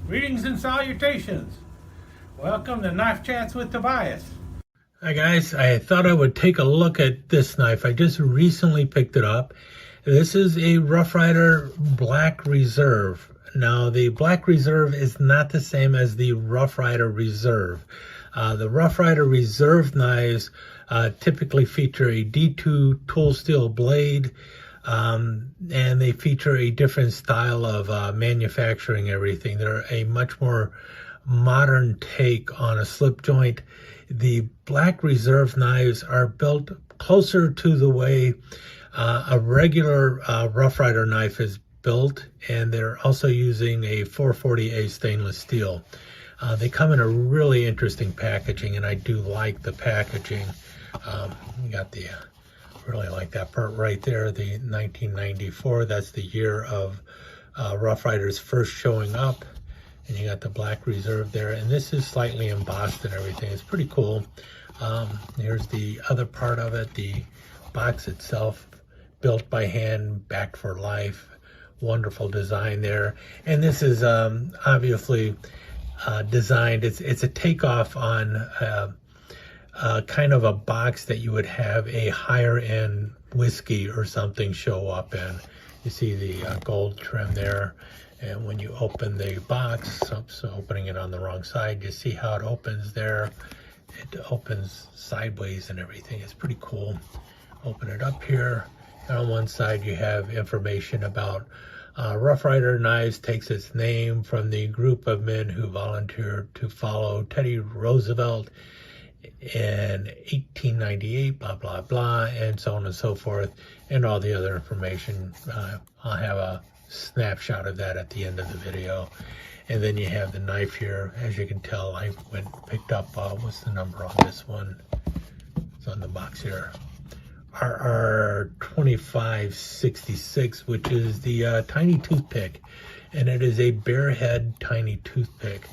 Greetings and salutations. Welcome to Knife Chats with Tobias. Hi guys, I thought I would take a look at this knife. I just recently picked it up. This is a Rough Ryder Black Reserve. Now the Black Reserve is not the same as the Rough Ryder Reserve. The Rough Ryder Reserve knives typically feature a D2 tool steel blade, and they feature a different style of manufacturing everything. They're a much more modern take on a slip joint. The Black Reserve knives are built closer to the way a regular Rough Ryder knife is built, and they're also using a 440A stainless steel. They come in a really interesting packaging, and I do like the packaging. You got the really like that part right there, the 1994. That's the year of Rough Ryder's first showing up. And you got the Black Reserve there, and this is slightly embossed and everything. It's pretty cool. Here's the other part of it, the box itself, built by hand, backed for life. Wonderful design there. And this is obviously designed, it's a takeoff on kind of a box that you would have a higher end whiskey or something show up in. You see the gold trim there. And when you open the box, so opening it on the wrong side, you see how it opens there. It opens sideways and everything. It's pretty cool. Open it up here. And on one side, you have information about Rough Ryder Knives takes its name from the group of men who volunteered to follow Teddy Roosevelt in 1898, blah, blah, blah, and so on and so forth, and all the other information. I'll have a snapshot of that at the end of the video. And then you have the knife here. As you can tell, I went and picked up, what's the number on this one? It's on the box here. RR2566, which is the tiny toothpick. And it is a bare head tiny toothpick.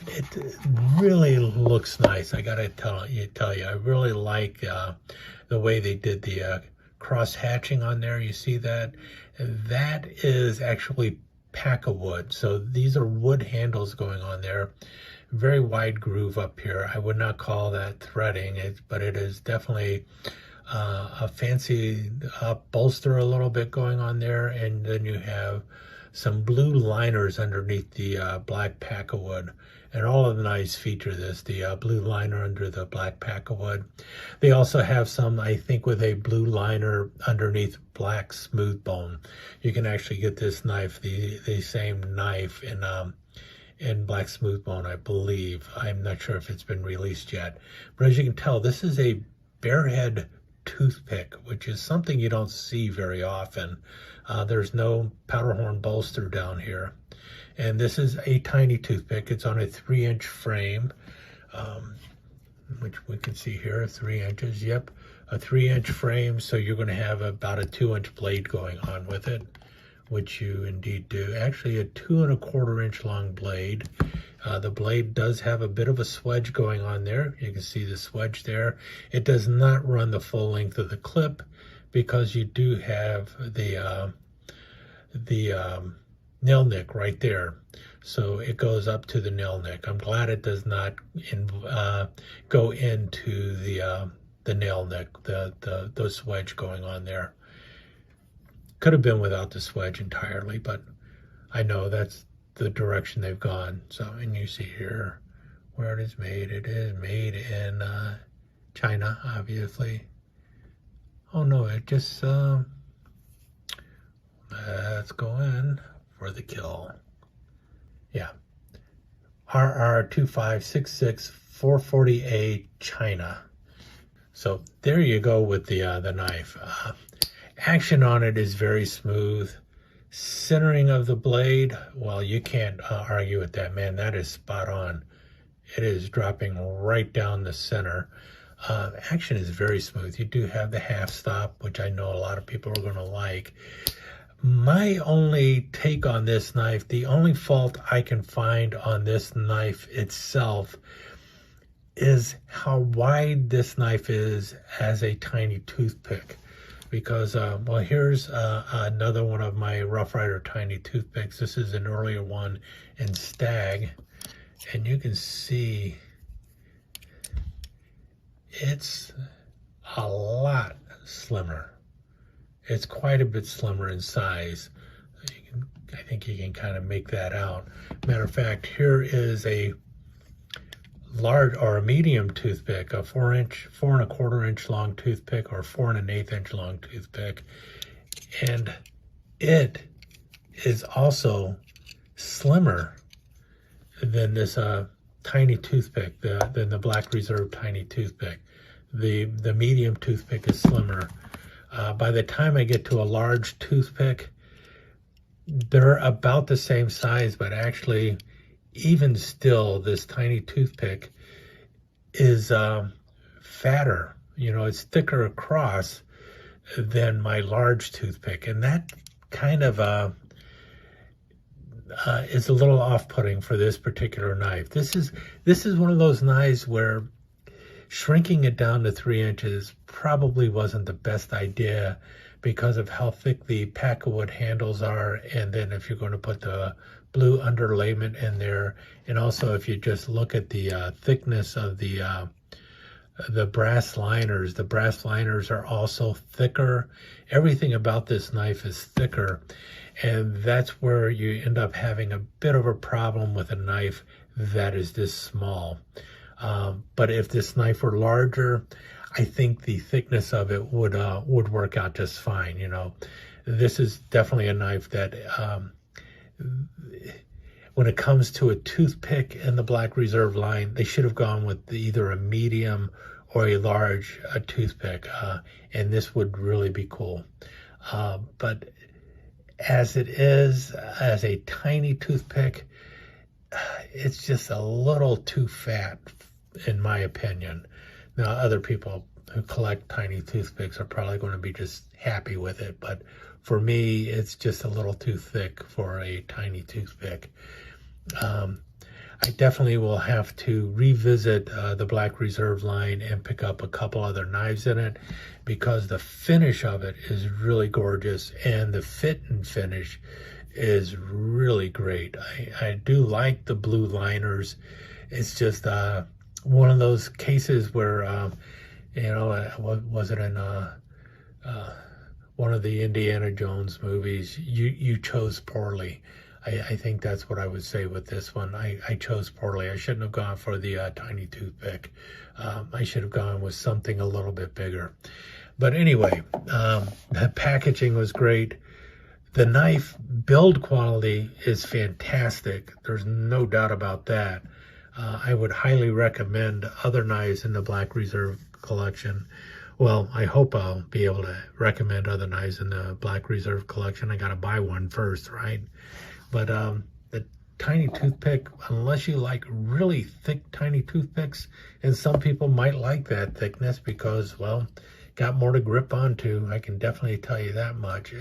And it really looks nice. I gotta tell you, I really like the way they did the cross hatching on there. You see that? That is actually pack of wood. So these are wood handles going on there. Very wide groove up here. I would not call that threading, but it is definitely a fancy bolster a little bit going on there. And then you have some blue liners underneath the black pack of wood. And all of the knives feature this, the blue liner under the black pack of wood. They also have some, I think, with a blue liner underneath black smooth bone. You can actually get this knife, the same knife in black smooth bone, I believe. I'm not sure if it's been released yet. But as you can tell, this is a barehead toothpick, which is something you don't see very often. There's no powder horn bolster down here. And this is a tiny toothpick. It's on a 3-inch frame, which we can see here, 3 inches. Yep, a 3-inch frame. So you're going to have about a 2-inch blade going on with it, which you indeed do. Actually, a 2¼ inch long blade. The blade does have a bit of a swedge going on there. You can see the swedge there. It does not run the full length of the clip because you do have the nail nick right there. So it goes up to the nail nick. I'm glad it does not go into the nail nick, the swedge going on there. Could have been without the swedge entirely, but I know that's the direction they've gone. So, and you see here where it is made. It is made in China, obviously. Oh no, it just let's go in for the kill. Yeah, RR2566 440A China. So there you go with the knife. Action on it is very smooth. Centering of the blade, well, you can't argue with that, man. That is spot on. It is dropping right down the center. Action is very smooth. You do have the half stop, which I know a lot of people are going to like. My only take on this knife, the only fault I can find on this knife itself is how wide this knife is as a tiny toothpick. because, well, here's another one of my Rough Rider tiny toothpicks. This is an earlier one in Stag, and you can see it's a lot slimmer. It's quite a bit slimmer in size. I think you can kind of make that out. Matter of fact, here is a large or a medium toothpick, a 4.25 inch long toothpick, or 4 1/8 inch long toothpick, and it is also slimmer than this tiny toothpick, than the Black Reserve tiny toothpick. The medium toothpick is slimmer. By the time I get to a large toothpick, they're about the same size, but actually, even still, this tiny toothpick is fatter. You know, it's thicker across than my large toothpick, and that kind of is a little off-putting for this particular knife. This is one of those knives where shrinking it down to 3 inches probably wasn't the best idea because of how thick the pack-of-wood handles are, and then if you're going to put the blue underlayment in there, and also if you just look at the thickness of the brass liners. The brass liners are also thicker. Everything about this knife is thicker, and that's where you end up having a bit of a problem with a knife that is this small. But if this knife were larger, I think the thickness of it would work out just fine. You know, this is definitely a knife that when it comes to a toothpick in the Black Reserve line, they should have gone with either a medium or a large toothpick, and this would really be cool. But as it is, as a tiny toothpick, it's just a little too fat, in my opinion. Now, other people who collect tiny toothpicks are probably going to be just happy with it, but for me, it's just a little too thick for a tiny toothpick. I definitely will have to revisit the Black Reserve line and pick up a couple other knives in it, because the finish of it is really gorgeous, and the fit and finish is really great. I do like the blue liners. It's just one of those cases where, you know, was it in one of the Indiana Jones movies? You chose poorly. I think that's what I would say with this one. I chose poorly. I shouldn't have gone for the tiny toothpick. I should have gone with something a little bit bigger. But anyway, the packaging was great. The knife build quality is fantastic. There's no doubt about that. I would highly recommend other knives in the Black Reserve collection. Well, I hope I'll be able to recommend other knives in the Black Reserve collection. I got to buy one first, right? But the tiny toothpick, unless you like really thick tiny toothpicks, and some people might like that thickness because, well, got more to grip onto. I can definitely tell you that much.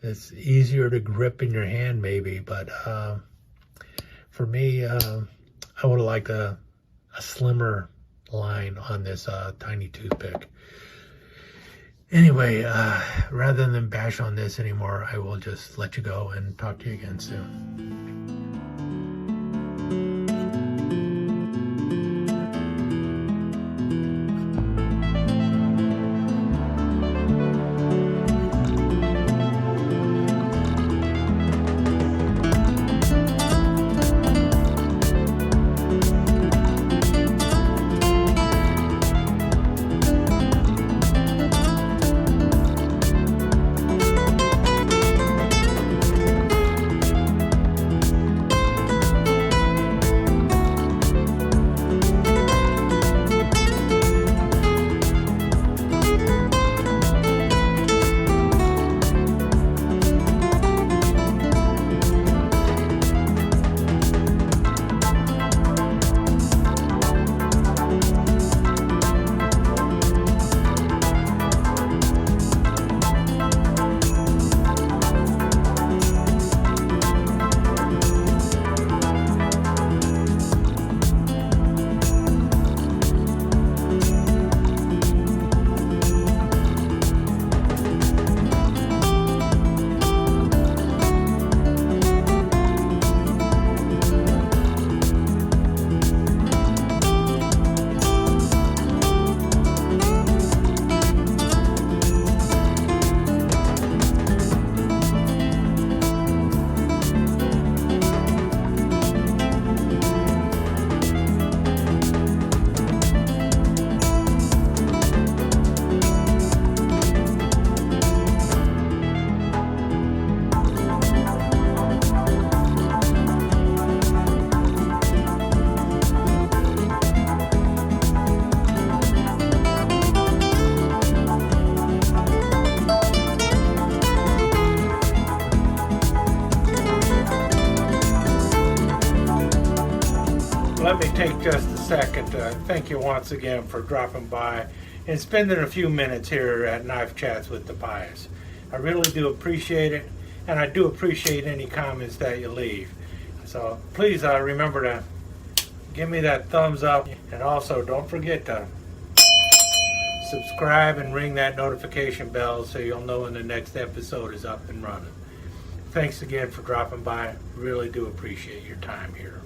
It's easier to grip in your hand maybe, but for me, I would have liked a slimmer line on this tiny toothpick. Anyway, rather than bash on this anymore, I will just let you go and talk to you again soon. let me take just a second to thank you once again for dropping by and spending a few minutes here at Knife Chats with Tobias. I really do appreciate it, and I do appreciate any comments that you leave. So please remember to give me that thumbs up, and also don't forget to subscribe and ring that notification bell so you'll know when the next episode is up and running. Thanks again for dropping by. Really do appreciate your time here.